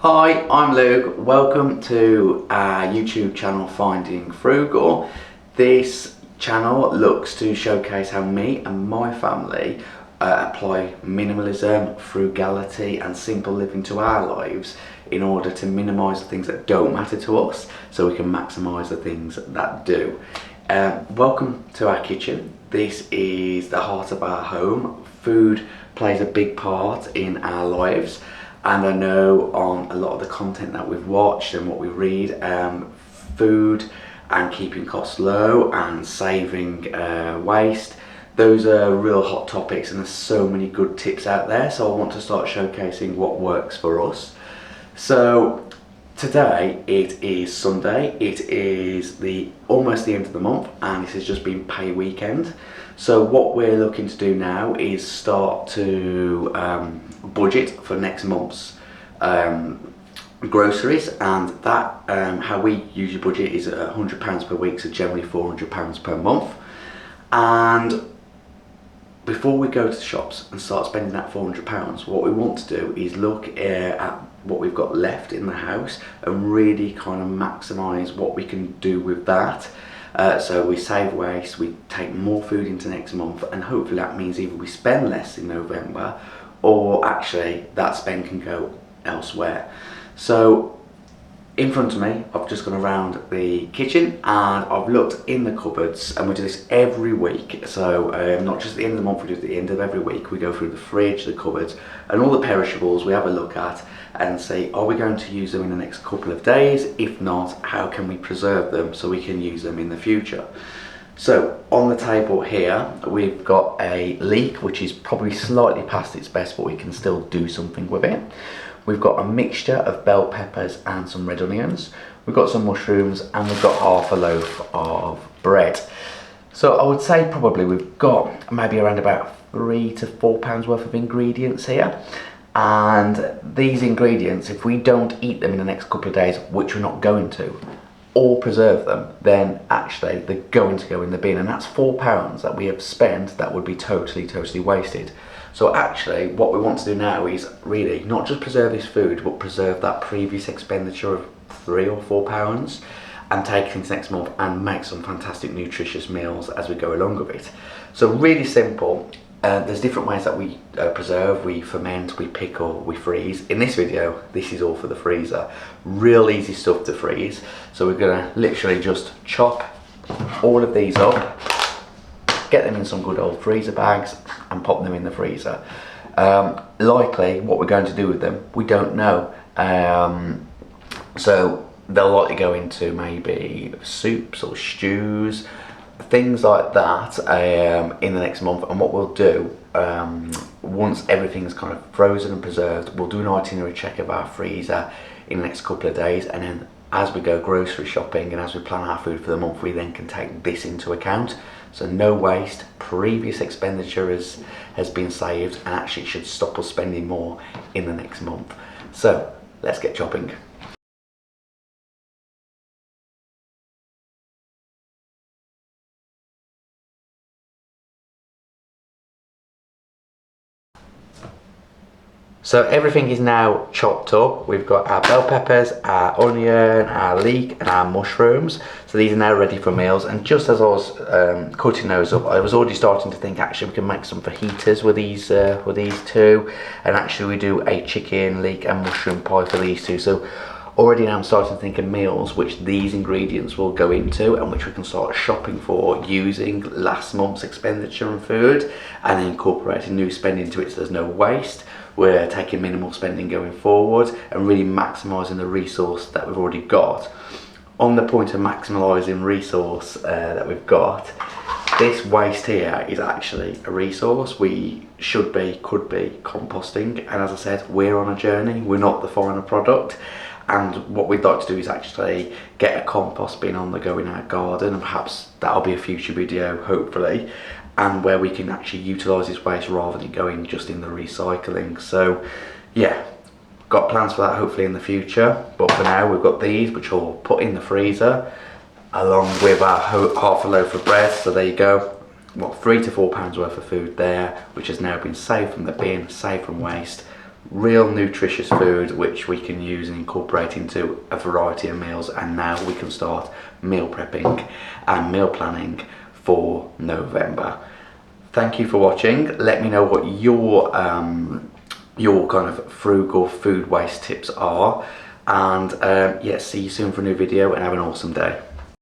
Hi, I'm Luke. Welcome to our YouTube channel Finding Frugal. This channel looks to showcase how me and my family apply minimalism, frugality and simple living to our lives in order to minimise the things that don't matter to us so we can maximise the things that do. Welcome to our kitchen. This is the heart of our home. Food plays a big part in our lives. And I know on a lot of the content that we've watched and what we read, food and keeping costs low and saving waste, those are real hot topics, and there's so many good tips out there. So I want to start showcasing what works for us. So today it is Sunday, it is almost the end of the month, and this has just been pay weekend. So what we're looking to do now is start to budget for next month's groceries, and that how we usually budget is £100 per week, so generally £400 per month. And before we go to the shops and start spending that £400, what we want to do is look at what we've got left in the house and really kind of maximise what we can do with that. So we save waste, we take more food into next month, and hopefully that means either we spend less in November or actually that spend can go elsewhere. So in front of me, I've just gone around the kitchen and I've looked in the cupboards, and we do this every week. So not just at the end of the month, we do it at the end of every week. We go through the fridge, the cupboards and all the perishables we have a look at and say, are we going to use them in the next couple of days? If not, how can we preserve them so we can use them in the future? So on the table here, we've got a leek, which is probably slightly past its best, but we can still do something with it. We've got a mixture of bell peppers and some red onions. We've got some mushrooms, and we've got half a loaf of bread. So I would say probably we've got maybe around about £3 to £4 worth of ingredients here. And these ingredients, if we don't eat them in the next couple of days, which we're not going to, or preserve them, then actually they're going to go in the bin, and that's £4 that we have spent that would be totally wasted. So actually what we want to do now is really not just preserve this food, but preserve that previous expenditure of £3 or £4 and take it into next month and make some fantastic nutritious meals as we go along with it. So really simple. There's different ways that we preserve. We ferment, we pickle, we freeze. In this video, this is all for the freezer. Real easy stuff to freeze. So we're gonna literally just chop all of these up, get them in some good old freezer bags and pop them in the freezer. Likely what we're going to do with them, we don't know. So they'll likely go into maybe soups or stews, things like that in the next month. And what we'll do, once everything's kind of frozen and preserved, we'll do an itinerary check of our freezer in the next couple of days, and then as we go grocery shopping and as we plan our food for the month, we then can take this into account. So no waste, previous expenditure has been saved, and actually should stop us spending more in the next month. So let's get chopping. So everything is now chopped up. We've got our bell peppers, our onion, our leek and our mushrooms. So these are now ready for meals. And just as I was cutting those up, I was already starting to think actually we can make some fajitas with these two. And actually we do a chicken, leek and mushroom pie for these two. So already now I'm starting to think of meals which these ingredients will go into and which we can start shopping for using last month's expenditure on food and incorporating new spending into it so there's no waste. We're taking minimal spending going forward and really maximising the resource that we've already got. On the point of maximising resource that we've got, this waste here is actually a resource. We could be composting, and as I said, we're on a journey, we're not the final product. And what we'd like to do is actually get a compost bin on the go in our garden, and perhaps that'll be a future video, hopefully, and where we can actually utilise this waste rather than going just in the recycling. So yeah, got plans for that hopefully in the future, but for now we've got these which we'll put in the freezer along with our half a loaf of bread. So there you go, what, £3 to £4 worth of food there, which has now been saved from the bin, saved from waste, real nutritious food which we can use and incorporate into a variety of meals, and now we can start meal prepping and meal planning for November. Thank you for watching. Let me know what your kind of frugal food waste tips are, and yeah, see you soon for a new video, and have an awesome day.